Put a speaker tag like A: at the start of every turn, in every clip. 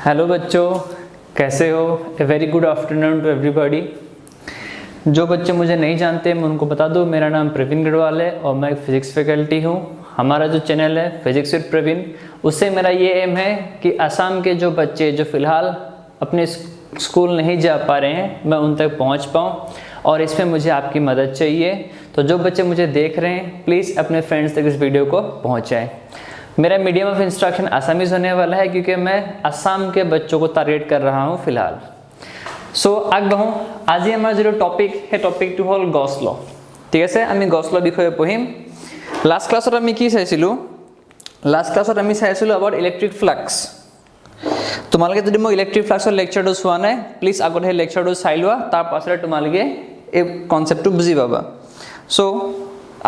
A: Hello बच्चों, कैसे हो? A very good afternoon to everybody. जो बच्चे मुझे नहीं जानते मैं उनको बता दूं, मेरा नाम प्रवीण गढ़वाल है और मैं एक फिज़िक्स फैकल्टी हूं। हमारा जो चैनल है फिज़िक्स विद प्रवीण, उससे मेरा ये एम है कि असम के जो बच्चे जो फ़िलहाल अपने स्कूल नहीं जा पा रहे हैं, मैं उन तक पहुंच पाऊं और इसमें मुझे आपकी मदद चाहिए। तो जो बच्चे मुझे देख रहे हैं प्लीज़ अपने फ्रेंड्स तक इस वीडियो को पहुँचाएँ। मेरा मीडियम ऑफ इंस्ट्रक्शन आसामीज होने वाला है क्योंकि मैं असम के बच्चों को टारगेट कर रहा हूँ फिलहाल। आग बढ़ो। आज हमारा जो टॉपिक है टॉपिक टू हल गॉस लॉ। ठीक है, आम गॉस लॉ विषय पढ़िम। लास्ट क्लासत आम कि चाइছিলোঁ? लास्ट क्लासत आम चाइছিলোঁ अबाउट इलेक्ट्रिक फ्लाक्स। तुम्हारे यदि मैं इलेक्ट्रिक फ्लाक्सर लेक्चर चुआ ना प्लीज आगत সেই लेक्चर चाই लोৱা, তাৰ পাছতে তোমালোকে এই কনসেপ্টটো বুজি পাবা।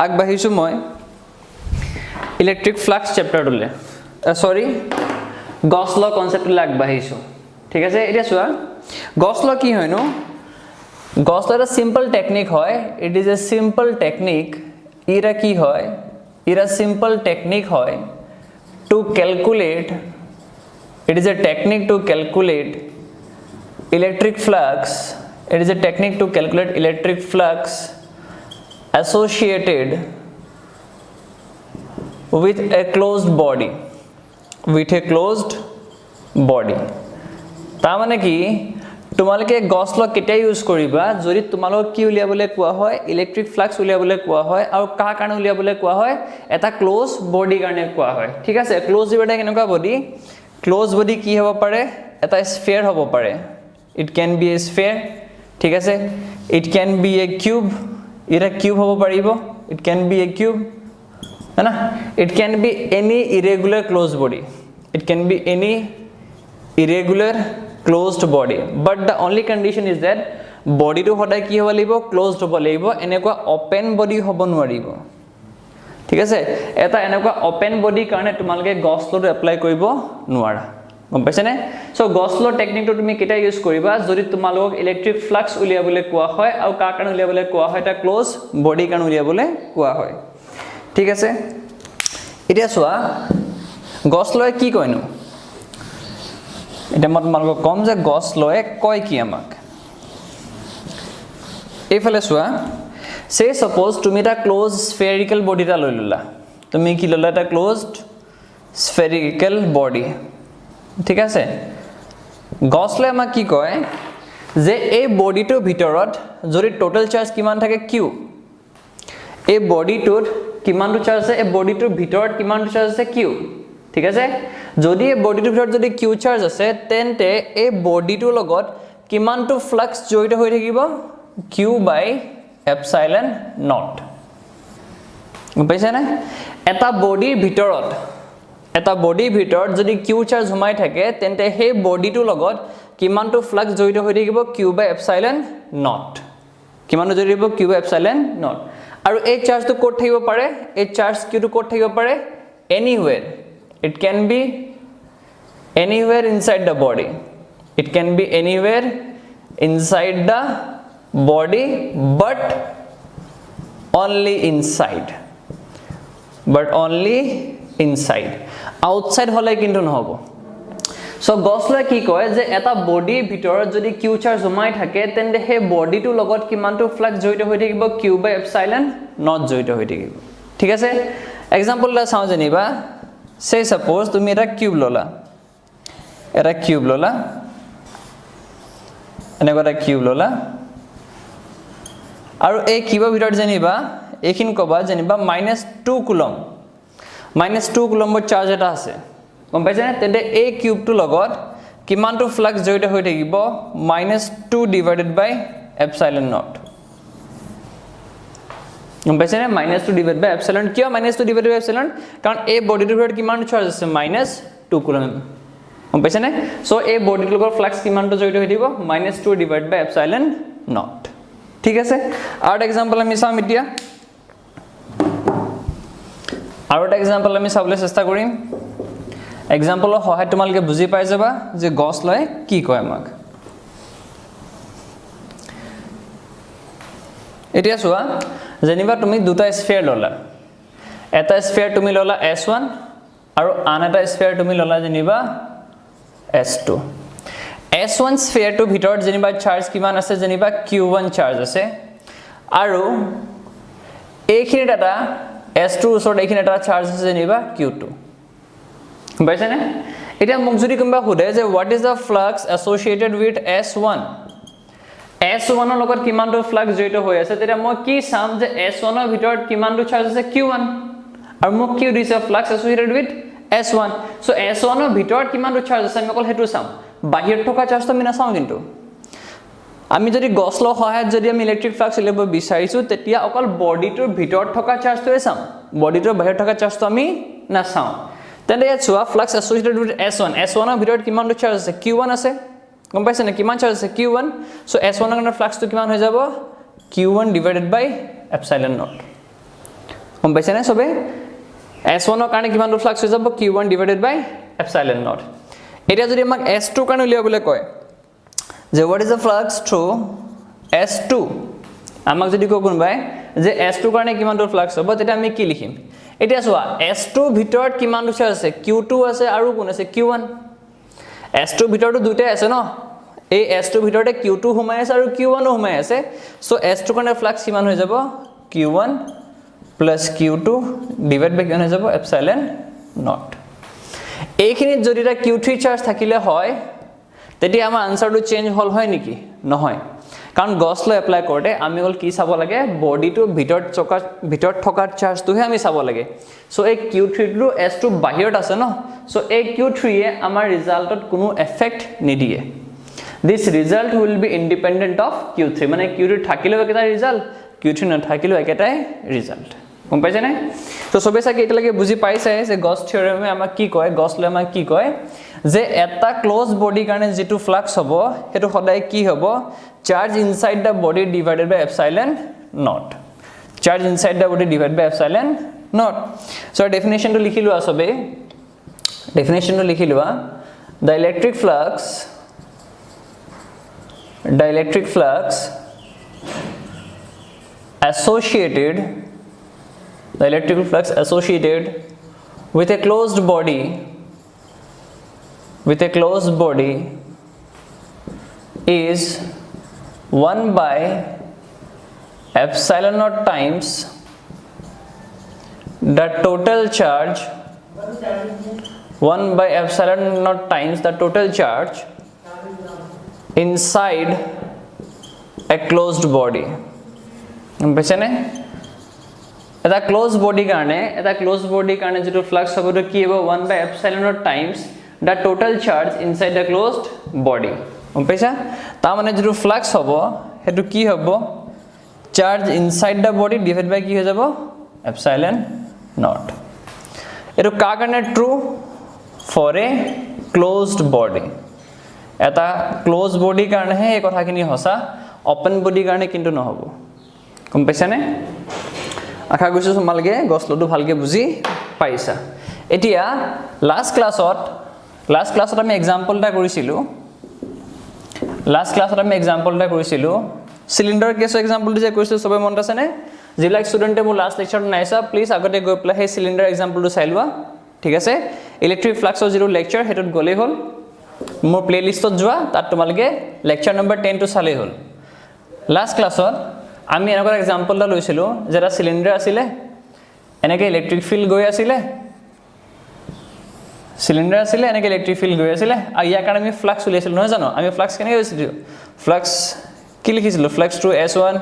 A: আগবাঢ়িছোঁ মই electric flux chapter sorry Gauss law concept আগবাঢ়িছোঁ। ठीक है, এতিয়া চোৱা गॉस लॉ কি হয় নো? गॉस लॉ এটা सिंपल टेक्निक হয়। It is a simple technique. इरा কি হয়? इरा सिंपल टेक्निक হয় to calculate. It is a technique to calculate electric flux. It is a technique to calculate electric flux associated with a closed body, with a closed body। तार माने कि तुम्हारे Gauss law केতিয়া use करिबा जदि तुम्हारे कि उलियाबले कोआ হয় इलेक्ट्रिक फ्लक्स उलियाबले कोआ হয় और का कारण उलियाबले कोआ হয় एटा क्लोज बॉडी কাৰণে कोआ হয়। ठीक আছে, क्लोज बॉडी केनेका बॉडी? क्लोज बॉडी কি হ'ব পাৰে? এটা স্ফিয়াৰ হ'ব পাৰে। It can be a sphere. ठीक আছে, it can be a cube. इरा क्यूब হ'ব পাৰিব। It can be a cube है ना। It can be any irregular close body. It can be any irregular closed body, but the only condition is that body तो सदा कि হ'ব লাগিব? क्लोज्ड হ'ব লাগিব। এনেকুৱা ओपन बॉडी হ'ব নোৱাৰিব। ঠিক আছে, এটা এনেকুৱা ओपन बॉडी কাৰণে তোমালোকে গॉस লটো এপ্লাই কৰিব নোৱাৰা। গম পাইছে নে? সো গॉस ল টেকনিকটো তুমি কেতিয়া ইউজ কৰিবা যদি তোমালোকক ইলেক্ট্ৰিক ফ্লাক্স উলিয়াবলৈ কোৱা হয় আৰু কাৰ কাৰণে উলিয়াবলৈ কোৱা হয়? এটা ক্লোজ বডি কাৰণে উলিয়াবলৈ কোৱা হয়। ঠিক আছে, এতিয়া চোৱা গছ লয় কি কয়নো? এতিয়া মই তোমালোকক কম যে গছ লয় কয় কি আমাক। এইফালে চোৱা, সে সাপোজ তুমি এটা ক্লোজ স্ফেৰিকেল বডি এটা লৈ ললা। তুমি কি ললা? এটা ক্লোজড স্ফেৰিকেল বডি। ঠিক আছে, গছ লয় আমাক কি কয় যে এই বডিটোৰ ভিতৰত যদি টোটাল চাৰ্জ কিমান থাকে কিউ, এই বডিটোৰ কিমানটো চাৰ্জ আছে, এই বডিটোৰ ভিতৰত কিমানটো চাৰ্জ আছে কিউ। ঠিক আছে, যদি এই বডিটোৰ ভিতৰত যদি কিউ চাৰ্জ আছে তেন্তে এই বডিটোৰ লগত কিমানটো ফ্লাক্স জড়িত হৈ থাকিব? Q by epsilon naught. গম পাইছে না? এটা বডিৰ ভিতৰত যদি কিউ চাৰ্জ সোমাই থাকে তেন্তে সেই বডিটোৰ লগত কিমানটো ফ্লাক্স জড়িত হৈ থাকিব? Q by epsilon naught. কিমানটো জড়িত থাকিব? Q by epsilon naught. আৰু এই চাৰ্জটো ক'ত থাকিব পাৰে? এই চাৰ্জ কিউটো ক'ত থাকিব পাৰে? Anywhere. It can be anywhere inside the body. It can be anywhere inside the body but only inside. But only inside. Outside হলে কিন্তু নহব। সো গছ লয় কি কয় যে এটা বডিৰ ভিতৰত যদি কিউ চাৰ্জ সোমাই থাকে তেন্তে সেই বডিটোৰ লগত কিমানটো ফ্লাক্স জড়িত হৈ থাকিব? কিউ বাই এপসাইলন নট জড়িত হৈ থাকিব। ঠিক আছে, এক্সাম্পল এটা চাওঁ যেনিবা। সে সাপোজ তুমি এটা কিউব ললা, এনেকুৱা এটা কিউব ললা আৰু এই কিউবৰ ভিতৰত যেনিবা এইখিনি ক'বা যেনিবা -2 কুলম, -2 কুলমৰ চাৰ্জ এটা আছে। গম পাইছে নে? তেন্তে এই কিউবটোৰ লগত কিমানটো ফ্লাক্স জড়িত হৈ থাকিব? -2 ডিভাইডেড বাই এপসাইলন নট। গম পাইছে নে? -2 ডিভাইডেড বাই এপসাইলন। কিয় -2 ডিভাইডেড বাই এপসাইলন? কাৰণ এই বডিটোৰ ভিতৰত কিমান চাৰ্জ আছে? -2 কুলম। গম পাইছে নে? সো এই বডিটোৰ লগত ফ্লাক্স কিমানটো জড়িত হৈ থাকিব? -2 ডিভাইডেড বাই এপসাইলন নট। ঠিক আছে, আৰু এটা এক্সাম্পল আমি চাম এতিয়া। আৰু এটা এক্সাম্পল আমি চাবলৈ চেষ্টা কৰিম। এক্সাম্পলৰ সহায়ত তোমালোকে বুজি পাই যাবা যে গছ লয় কি কয় আমাক। এতিয়া চোৱা যেনিবা তুমি দুটা স্ফিয়াৰ ললা। এটা স্ফিয়াৰ তুমি ললা S1 আৰু আন এটা স্ফিয়াৰ তুমি ললা যেনিবা S2 S1 স্ফিয়াৰটোৰ ভিতৰত যেনিবা চাৰ্জ কিমান আছে যেনিবা Q1 চাৰ্জ আছে আৰু এইখিনিত এটা S2 ওচৰত এইখিনিত এটা চাৰ্জ আছে যেনিবা Q2 বুজিছে নে এটা মোক যদি কোনবা খুদে যে what is the flux associated with S1 S1 ৰ লগত কিমানটো ফ্লাক্স জড়িত হৈ আছে তেতিয়া মই কি চাম যে S1 ৰ ভিতৰত কিমানটো চাৰ্জ আছে Q1 আৰু মোক কি দিছে flux associated with S1 so S1 ৰ ভিতৰত কিমানটো চাৰ্জ আছে আমি অকল হেতু চাম বাহিৰত থকা চাৰ্জটো আমি নাচাও কিন্তু আমি যদি গছ ল সহায়ত যদি আমি ইলেক্ট্ৰিক ফ্লাক্স উলিয়াব বিচাৰিছো তেতিয়া অকল বডিটোৰ ভিতৰত থকা চাৰ্জটোৱে চাম বডিটোৰ বাহিৰত থকা চাৰ্জটো আমি নাচাও তেন্তে ইয়াত চোৱা flux associated with S1 S1 ৰ ভিতৰত কিমানটো চাৰ্জ আছে Q1 আছে গম পাইছে না কিমান চাৰ্জ আছে Q1 সো S1 ৰ কাৰণে ফ্লাক্সটো কিমান হৈ যাব Q1 divided by epsilon naught গম পাইছে না সবে S1 ৰ কাৰণে কিমানটো ফ্লাক্স হৈ যাব Q1 divided by epsilon naught এটা যদি আমাক S2 কাৰণে উলিয়াবলৈ কয় যে what is the flux through S2 আমাক যদি কয় কোনবাই যে S2 কাৰণে কিমানটো ফ্লাক্স হ'ব তেতিয়া আমি কি লিখিম এটা চোৱা S2 ভিতৰত কিমানটো চাৰ্জ আছে Q2 আছে আৰু কোন আছে Q1 S2 ভিতৰটো দুটাই আছে ন এই S2 ভিতৰতে Q2 সোমাই আছে আৰু Q1 সোমাই আছে সো S2 কাৰণে ফ্লাক্স কিমান হৈ যাব Q1 plus Q2 divided by কিমান হৈ যাব epsilon naught এইখিনিত যদি এটা Q3 চাৰ্জ থাকিলে হয় তেতিয়া আমাৰ আনসাৰটো চেঞ্জ হল হয় নেকি নহয় কাৰণ গছ ল এপ্লাই কৰতে আমি হল কি চাব লাগে বডিটো ভিতৰত থকা চাৰ্জটোহে আমি চাব লাগে সো এই Q3 টো S2 বাহিৰত আছে ন সো এই Q3 এ আমাৰ ৰিজাল্টত কোনো এফেক্ট নিদিয়ে this result will be independent of Q3 মানে Q3 থাকিলেও একটা ৰিজাল্ট Q3 নাথাকিলেও একেটাই ৰিজাল্ট গম পাইছে নে তো সবে সাকি এটালৈকে বুজি পাইছে যে গছ থিওৰেমে আমাক কি কয় গছ ল আমাক কি কয় যে এটা ক্লোজ বডি কাৰণে যেটো ফ্লাক্স হ'ব হেতু সদায় কি হ'ব charge inside the body divided by epsilon naught charge inside the body divided by epsilon naught so ডেফিনিশনটো লিখি লোৱা সবে ডেফিনিশনটো লিখি লোৱা the electric flux associated with a closed body is 1 by epsilon naught times the total charge 1 by epsilon naught times the total charge inside a closed body বুঝছেনে এটা close body কাৰণে যেটো flux হ'ব তো কি হ'ব 1 by epsilon naught times the total charge inside the closed body বুঝছা তা মানে যেটো ফ্লাক্স হ'ব হেতু কি হ'ব charge inside the body divide by কি হৈ যাব epsilon naught এটো কা কাৰণে true for a closed body এটা ক্লোজ বডি কাৰণে হে এই কথাখিনি হসা ওপেন বডি কাৰণে কিন্তু নহব গম পাইছানে আশা কৰিছো তোমালোকে গছলটো ভালকে বুজি পাইছা এতিয়া লাস্ট ক্লাছত আমি এক্সাম্পল এটা কৰিছিলো সিলিন্ডাৰ কেছৰ এক্সাম্পলটো যে কৰিছিলো সবে মনত আছে নে যিবিলাক ষ্টুডেন্টে মোৰ লাস্ট লেকচাৰত নাইছা প্লিজ আগতে গৈ প্লাই হে সিলিন্ডাৰ এক্সাম্পলটো চাই লোৱা ঠিক আছে ইলেক্ট্ৰিক ফ্লাক্সৰ জিৰো লেকচাৰ হেতত গলে হল মোৰ প্লেলিষ্টত যোৱা তাত তোমালোকে লেকচাৰ নম্বৰ 10 টো চালে হল লাস্ট ক্লাছত আমি এনেকুৱা এক্সাম্পল এটা লৈছিলো যেটা সিলিন্ডাৰ আছিল এনেকে ইলেক্ট্ৰিক ফিল্ড গৈ আছিল সিলিন্ডাৰ আছিল এনেকে ইলেক্ট্ৰিক ফিল্ড গৈ আছিল আৰু ইয়াৰ কাৰণে আমি ফ্লাক্স উলিয়াইছিল নহয় জানো আমি ফ্লাক্স কেনেকৈ হৈছিল ফ্লাক্স কি লিখিছিল flux to S1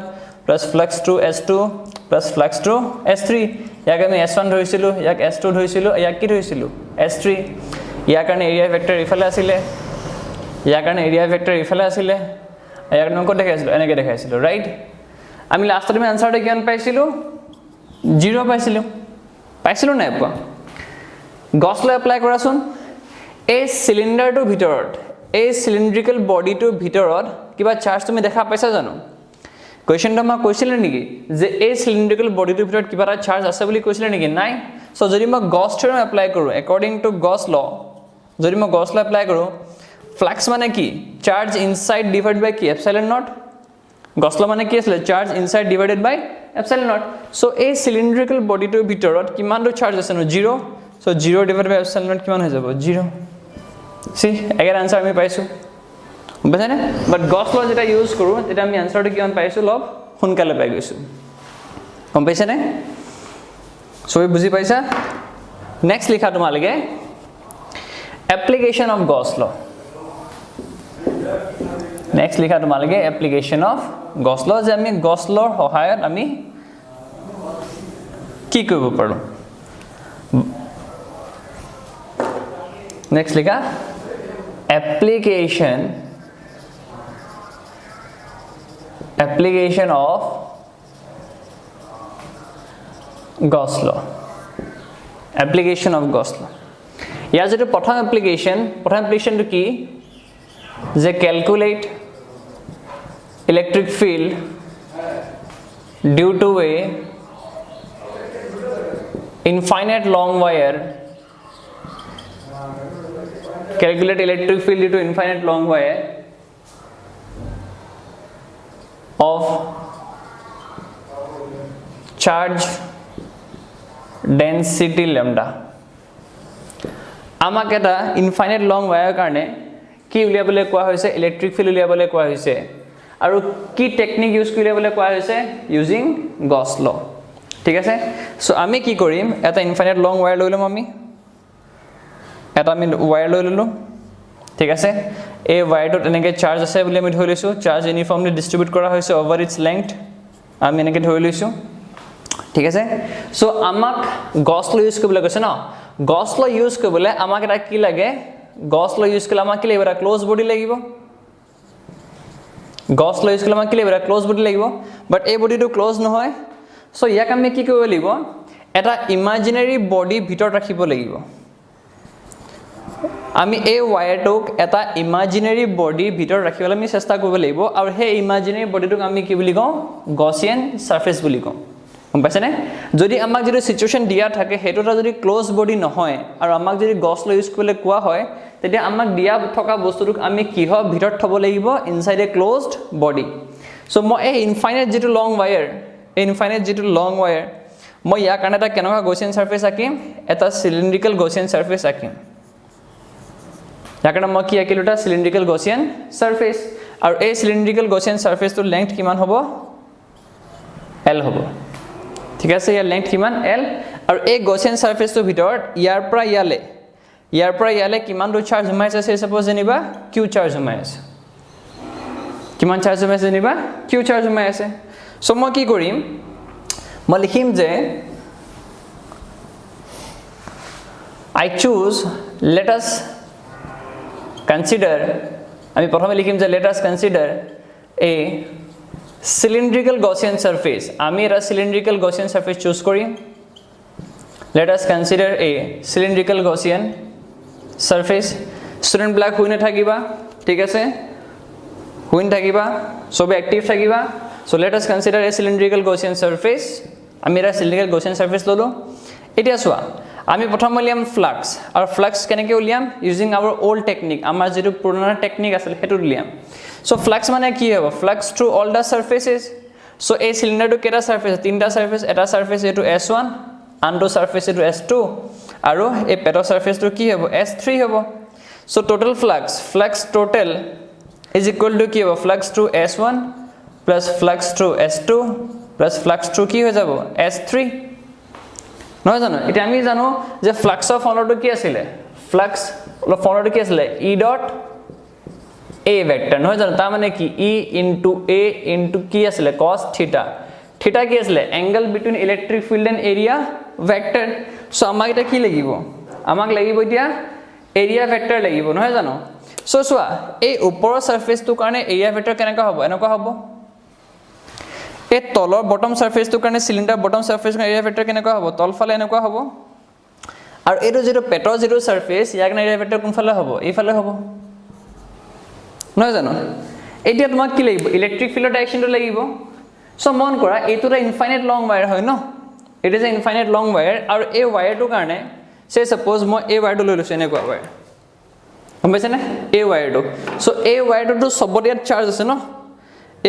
A: plus flux to S2 plus flux to S3 ইয়াক আমি S1 ধৰিছিলো ইয়াক S2 ধৰিছিলো ইয়াক কি ধৰিছিলো S3 ইয়াৰ কাৰণে এৰিয়া ভেক্টৰ ইফালে আছিল ইয়াৰ কাৰণে এৰিয়া ভেক্টৰ ইফালে আছিল ইয়াক নক দেখাইছিল এনেকৈ দেখাইছিল ৰাইট আমি লাষ্টত আমি আনসাৰটো কিমান পাইছিলো 0 পাইছিলো নাই পোৱা গছলে এপ্লাই কৰাছোন এই সিলিন্ডাৰটোৰ ভিতৰত এই সিলিন্ড্ৰিকেল বডিটোৰ ভিতৰত কিবা চাৰ্জ তুমি দেখা পাইছা জানো কোৱেশ্চনটো মই কৈছিল নেকি যে এই সিলিন্ড্ৰিকেল বডিটোৰ ভিতৰত কিবা এটা চাৰ্জ আছে বুলি কৈছিল নেকি নাই সো যদি মই গছ থিওৰেম এপ্লাই কৰো অকৰ্ডিং টু গছ ল যদি মই গছ ল এপ্লাই কৰো ফ্লাক্স মানে কি চাৰ্জ ইনসাইড ডিভাইড বাই কি এপসাইলন নট গছ ল মানে কি আছিল charge inside divided by epsilon naught so এই সিলিন্ড্ৰিকেল বডিটোৰ ভিতৰত কিমানটো চাৰ্জ আছে ন 0 so 0 divide by epsilon naught কিমান হৈ যাব 0 সি এগেন আনসাৰ আমি পাইছো বুঝানে বাট গছ ল যেটা ইউজ কৰো তেটা আমি আনসাৰটো কিমান পাইছো লব সোনকালে পাই গৈছো গম পাইছে নে সবে বুজি পাইছা নেক্সট লিখা তোমালকে এপ্লিকেশন অফ গছ ল নেক্সট লিখা তোমালকে এপ্লিকেশন অফ গছ ল যে আমি গছ লৰ সহায়ত আমি কি কৰিব পাৰো নেক্সট লিখা application of Gauss law application of Gauss law ইয়াৰ যেটো প্ৰথম application to কি যে calculate electric field due to a infinite long wire calculate electric field due to infinite long wire of charge density lambda আমাক এটা infinite long wire কাৰণে কি উলিয়াবলে কোৱা হৈছে ইলেক্ট্ৰিক ফিল্ড উলিয়াবলে কোৱা হৈছে আৰু কি টেকনিক ইউজ কৰিবলে কোৱা হৈছে ইউজিং গছ ল ঠিক আছে সো আমি কি কৰিম এটা infinite long wire লৈ লম আমি এটা আমি ওয়্যাৰ লৈ ললো ঠিক আছে এই ওয়্যাৰটোত এনেকে চাৰ্জ আছে বুলি আমি ধৰি লৈছো চাৰ্জ ইউনিফৰ্মলি ডিস্ট্ৰিবিউট কৰা হৈছে ওভাৰ ইটস লেংথ আমি এনেকে ধৰি লৈছো ঠিক আছে সো আমাক গছ ল ইউজ কৰিবলৈ কৈছে ন গছ ল ইউজ কৰিবলৈ আমাক এটা কি লাগে গছ ল ইউজ কৰিলে আমাক কি লাগিব এটা ক্লোজ বডি লাগিব গছ ল ইউজ কৰিলে আমাক কি লাগিব এটা ক্লোজ বডি লাগিব বাট এই বডিটো ক্লোজ নহয় সো ইয়াক আমি কি কৰিব লাগিব এটা ইমাজিনাৰী বডি ভিতৰত ৰাখিব লাগিব আমি এই ওয়্যাৰটোক এটা ইমাজিনাৰী বডি ভিতৰত ৰাখিবলৈ আমি চেষ্টা কৰিব লাগিব আৰু হে ইমাজিনাৰী বডিটোক আমি কি বুলি কওঁ গছিয়ান সাৰফেস বুলি কওঁ গম পাইছানে যদি আমাক যদি সিচুৱেচন দিয়া থাকে হেতুটা যদি ক্লোজ বডি নহয় আৰু আমাক যদি গছ ল ইউজ কৰিলে কোৱা হয় তেতিয়া আমাক দিয়া থকা বস্তুটোক আমি কিহ ভিতৰত থব লাগিব ইনসাইড এ ক্লোজড বডি সো মই এই ইনফাইনাইট যেটো লং ওয়্যাৰ মই ইয়াৰ কাৰণে এটা কেনেকুৱা গছিয়ান সাৰফেস আঁকিম এটা সিলিন্ড্ৰিকেল গছিয়ান সাৰফেস আঁকিম ইয়াৰ মই কি আঁকিলো এটা সিলিন্ড্ৰিকেল গছিয়ান সাৰফেস আৰু এই সিলিন্ড্ৰিকেল গছিয়ান সাৰফেসটোৰ লেংথ কিমান হ'ব L হ'ব ঠিক আছে ইয়াৰ লেংথ কিমান L আৰু এই গছিয়ান সাৰফেসটোৰ ভিতৰত ইয়াৰ পৰা ইয়ালে কিমান দূৰ চাৰ্জ জমাইছে আছে সাপোজ জানিবা q চাৰ্জ জমাই আছে কিমান চাৰ্জ জমাই আছে জানিবা q চাৰ্জ জমাই আছে সো মই কি কৰিম মই লিখিম যে I choose let us consider আমি প্রথমে লিখিম যে let us consider a cylindrical Gaussian surface আমি এটা cylindrical Gaussian surface choose Karim let us consider a cylindrical Gaussian surface student black হুইনে থাকিবা ঠিক আছে হুইন থাকিবা সবে অ্যাক্টিভ থাকিবা so let us consider a cylindrical Gaussian surface আমি এটা cylindrical Gaussian surface ললো এতিয়া সোয়া আমি প্রথম লিয়াম ফ্লাক্স আর ফ্লাক্স কেনেকে উলিয়াম ইউজিং আওয়ার ওল্ড টেকনিক আমার যেটো পুরনো টেকনিক আছিল হেতু লিয়াম সো ফ্লাক্স মানে কি হবে flux through all the surfaces so এই সিলিন্ডারটো কেটা সারফেস তিনটা সারফেস এটা সারফেস এটো S1 আনটো সারফেস এটো S2 আর এই পেটৰ সারফেসটো কি হবে S3 হবে so total flux total is equal to কি হবে flux through S1 plus flux through S2 plus flux through কি হৈ যাব S3 নহয় জানো এটা আমি জানো যে ফ্লাক্স অফ ফৰ্মটো কি আছিল ফ্লাক্স অফ ফৰ্মটো কি আছিল E ডট A ভেক্টৰ নহয় জানো তাৰ মানে কি E into A into কি আছিল cos থিটা থিটা কি আছিল angle between electric field and area vector so আমাক এটা কি লাগিব আমাক লাগিব এতিয়া এৰিয়া ভেক্টৰ লাগিব নহয় জানো সো সোৱা এই ওপৰৰ সাৰফেসটো কাৰণে এৰিয়া ভেক্টৰ কেনেকা হ'ব এনেকা হ'ব এই তলৰ বটম সাৰফেসটো কাৰণে সিলিন্ডাৰ বটম সাৰফেস কাৰণে এৰিয়া ভেক্টৰ কেনেকা হ'ব তলফালে এনেকা হ'ব আৰু এটো যেটো পেটৰ যেটো সাৰফেস ইয়াক এৰিয়া ভেক্টৰ কোনফালে হ'ব এইফালে হ'ব নহয় জানো এতিয়া তোমাক কি লাগিব ইলেক্ট্ৰিক ফিল্ডৰ ডাইৰেকশনটো লাগিব সো মন কৰা এটোটা ইনফাইনাইট লং ওয়্যাৰ হয় ন it is a infinite long wire আৰু এই ওয়্যাৰটো কাৰণে সে সাপোজ মই এই ওয়্যাৰটো লৈ লৈছো এনেকুৱা ওয়্যাৰ গম পাইছে না এই ওয়্যাৰটো সো এই ওয়্যাৰটো সবতে ইয়াত চাৰ্জ আছে ন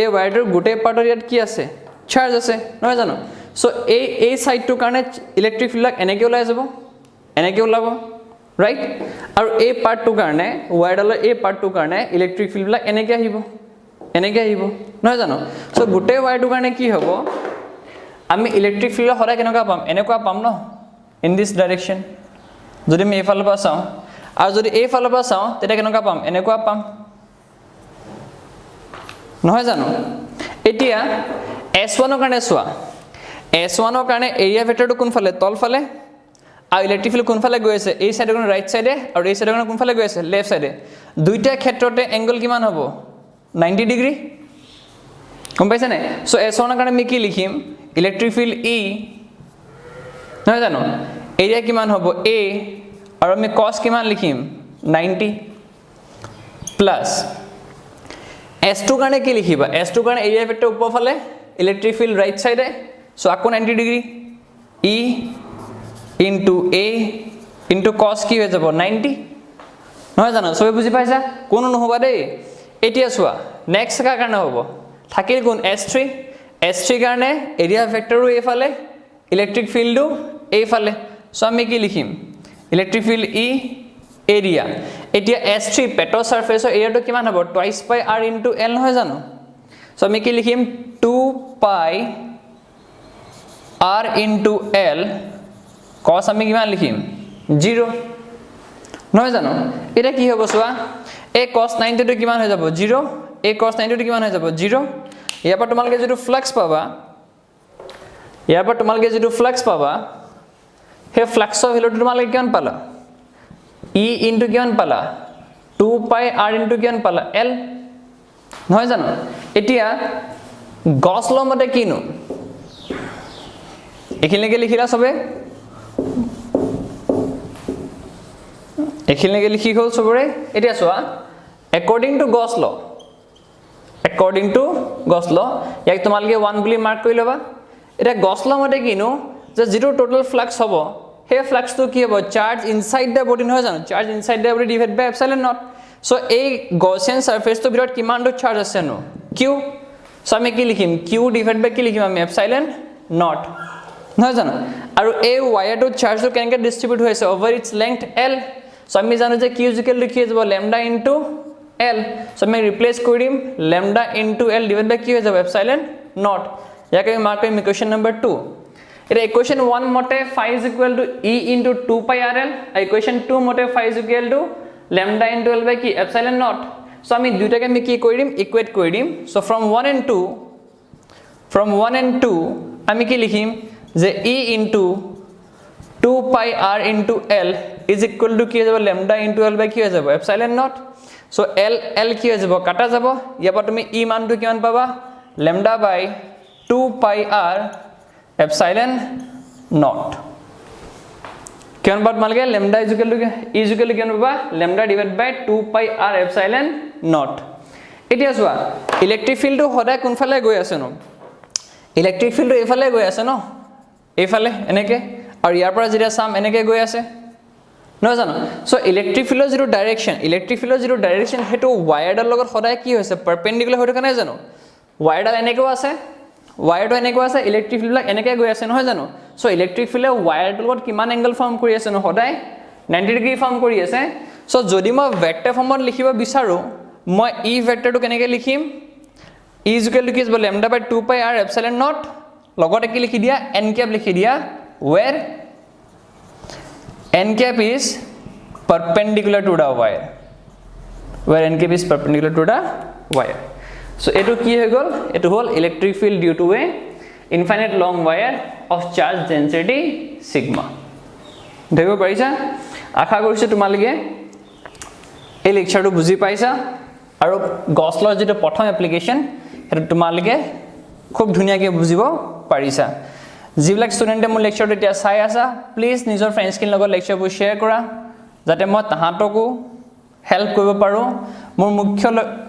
A: এই ওয়্যাৰটোৰ গোটেই পাৰ্টৰ ইয়াত কি আছে চাৰ্জ আছে নহয় জানো সো এই সাইডটোৰ কাৰণে ইলেক্ট্ৰিক ফিল্ড এনেকৈ ওলাই যাব এনেকৈ ওলাব ৰাইট আৰু এই পাৰ্টটোৰ কাৰণে ৱায়াৰডালৰ এই পাৰ্টটোৰ কাৰণে ইলেক্ট্ৰিক ফিল্ডবিলাক এনেকৈ আহিব নহয় জানো সো গোটেই ৱায়াৰটোৰ কাৰণে কি হ'ব আমি ইলেক্ট্ৰিক ফিল্ড সদায় কেনেকুৱা পাম এনেকুৱা পাম ন ইন দিস ডাইৰেকশ্যন যদি আমি এইফালৰ পৰা চাওঁ আৰু যদি এইফালৰ পৰা চাওঁ তেতিয়া কেনেকুৱা পাম এনেকুৱা পাম নহয় জানো এতিয়া S1 ৰ কাৰণে চোৱা S1 ৰ কাৰণে এৰিয়া ভেক্টৰটো কোনফালে তলফালে আৰু ইলেক্ট্ৰিক ফিল্ড কোনফালে গৈ আছে এই সাইডৰ কাৰণে ৰাইট সাইডে আৰু এই সাইডৰ কাৰণে কোনফালে গৈ আছে লেফট সাইডে দুইটা ক্ষেত্ৰতে এংগল কিমান হ'ব 90 ডিগ্ৰী গম পাইছা নে সো S1 ৰ কাৰণে আমি কি লিখিম ইলেক্ট্ৰিক ফিল্ড E নহয় জানো এৰিয়া কিমান হ'ব A আৰু আমি cos কিমান লিখিম 90 প্লাস S2 কাৰণে কি লিখিবা S2 কাৰণে এৰিয়া ভেক্টৰ ওপৰ ফালে ইলেক্ট্ৰিক ফিল্ড ৰাইট সাইডে সো আকৌ 90 degree E into A into cos কি হৈ যাব 90 নহয় জানো সবে বুজি পাইছা কোনো নহবা দেই এতিয়া চোৱা নেক্সট কা কাৰণে হ'ব থাকিল কোন S3 কাৰণে এৰিয়া ভেক্টৰো এইফালে ইলেক্ট্ৰিক ফিল্ডও এইফালে সো আমি কি লিখিম ইলেক্ট্ৰিক ফিল্ড E এৰিয়া এতিয়া S3 পেটৰ সাৰফেসৰ এৰিয়াটো কিমান হ'ব টুৱাইস পাই r into l নহয় জানো সো আমি কি লিখিম 2 পাই r into l cos আমি কিমান লিখিম 0 নহয় জানো এটা কি হ'ব চোৱা এই cos 90 টো কিমান হৈ যাব 0 এই cos 90 টো কিমান হৈ যাব 0 ইয়াৰ পৰা তোমালকে যেটো ফ্লাক্স পাবা হে ফ্লাক্সৰ ভ্যালুটো তোমালকে কিমান পালা E into কিমান পালা 2 পাই r into কিমান পালা l নহয় জানো এতিয়া গছ ল মতে কিনো এখিনলৈকে লিখিলা সবে এখিনলৈকে লিখি হ'ল সবৰে এতিয়া চোৱা according to Gauss law ইয়াক তোমালকে 1 বুলি মাৰ্ক কৰি লবা এটা Gauss law মতে কিনো যে যেটো টোটাল ফ্লাক্স হ'ব হে ফ্লাক্স তো কি হ'ব চাৰ্জ ইনসাইড দা বডি নহয় জানো charge inside the body divide by epsilon naught so এই গaussian সারফেস তো ভিতৰত কিমান টো চাৰ্জ আছে নো q সো আমি কি লিখিম q ডিভাইড বাই কি লিখিম আমি এপসাইলন নট নহয় জানো আৰু এই ওয়ায়াৰটো চাৰ্জটো কেনেকৈ ডিস্ট্ৰিবিউট হৈছে over it's length l so আমি জানো যে q ইকুৱেল টু কি হৈ যাব ল্যামডা ইনটু l সো আমি ৰিপ্লেস কৰি দিম lambda into l divide by কি হৈ যাব এপসাইলন নট ইয়াক আমি মাৰ্ক কৰিম ইকুৱেশ্যন নম্বৰ 2 এটা ইকুৱেশ্যন 1 মতে phi is equal to e into 2 pi rl equation 2 মতে phi is equal to lambda into l by কি epsilon naught সো আমি দুইটাকে আমি কি কৰি দিম ইকুৱেট কৰি দিম সো from 1 and 2 আমি কি লিখিম যে e into 2 pi r into l is equal to কি হৈ যাব lambda into l by কি হৈ যাব epsilon naught সো l কি হৈ যাব কাটা যাব ইয়াৰ পৰা তুমি e মানটো কিমান পাবা lambda by 2 pi r epsilon naught কিমান বাদ মালকে lambda is equal to কিমান পাবা lambda divided by 2 pi r epsilon naught এতিয়া চোৱা ইলেক্ট্ৰিক ফিল্ডটো সদায় কোনফালে গৈ আছে নো ইলেক্ট্ৰিক ফিল্ডটো এইফালে গৈ আছে ন এইফালে এনেকে আৰু ইয়াৰ পৰা যেতিয়া সাম এনেকে গৈ আছে নহয় জানো সো ইলেক্ট্ৰিক ফিল্ডৰ যেটো ডাইৰেকশ্যন হেতু ওয়্যাৰডাল লগত সদায় কি হৈছে পাৰপেন্ডিকুলাৰ হৈ থকা নাই জানো ওয়্যাৰডাল এনেকৈ আছে ওয়্যাৰটো এনেকৈ আছে ইলেক্ট্ৰিক ফিল্ডবিলাক এনেকৈ গৈ আছে নহয় জানো সো ইলেক্ট্ৰিক ফিল্ডে ওয়্যাৰটোৰ লগত কিমান এংগল ফৰ্ম কৰি আছে ন সদায় 90 ডিগ্ৰী ফৰ্ম কৰি আছে সো যদি মই ভেক্টৰ ফৰ্মত লিখিব বিচাৰো মই e ভেক্টৰটো কেনেকৈ লিখিম e is equal to কি হ'ব lambda by 2 pi r epsilon naught লগতে কি লিখি দিয়া n cap লিখি দিয়া where n cap is perpendicular to the wire so etu ki hoy gol etu hol electric field due to a infinite long wire of charge density sigma dekho paisa akha korisu tumalike ei lecture tu buji paisa aru Gauss law jeto prothom application etu tumalike খুব ধুনিয়াকে বুজিব পাৰিছা জিবিলাক ষ্টুডেন্টে মোৰ lecture এতিয়া চাই আছা please নিজৰ friends কিন লগত লেকচাৰবোৰ শেয়াৰ কৰা যাতে মই তাহাঁতকো হেল্প কৰিব পাৰো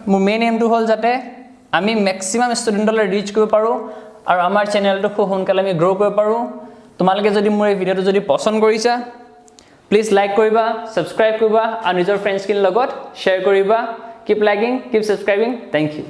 A: মোৰ মেইন এমটো হল যাতে আমি ম্যাক্সিমাম ষ্টুডেন্টলৈ ৰিচ কৰিব পাৰো আৰু আমাৰ চেনেলটো খুব সোনকালে আমি গ্ৰো কৰিব পাৰো তোমালোকে যদি মোৰ এই ভিডিওটো যদি পছন্দ কৰিছা প্লিজ লাইক কৰিবা সাবস্ক্ৰাইব কৰিবা আৰু নিজৰ ফ্ৰেন্ডছ কিন লগত শেয়াৰ কৰিবা keep liking keep subscribing thank you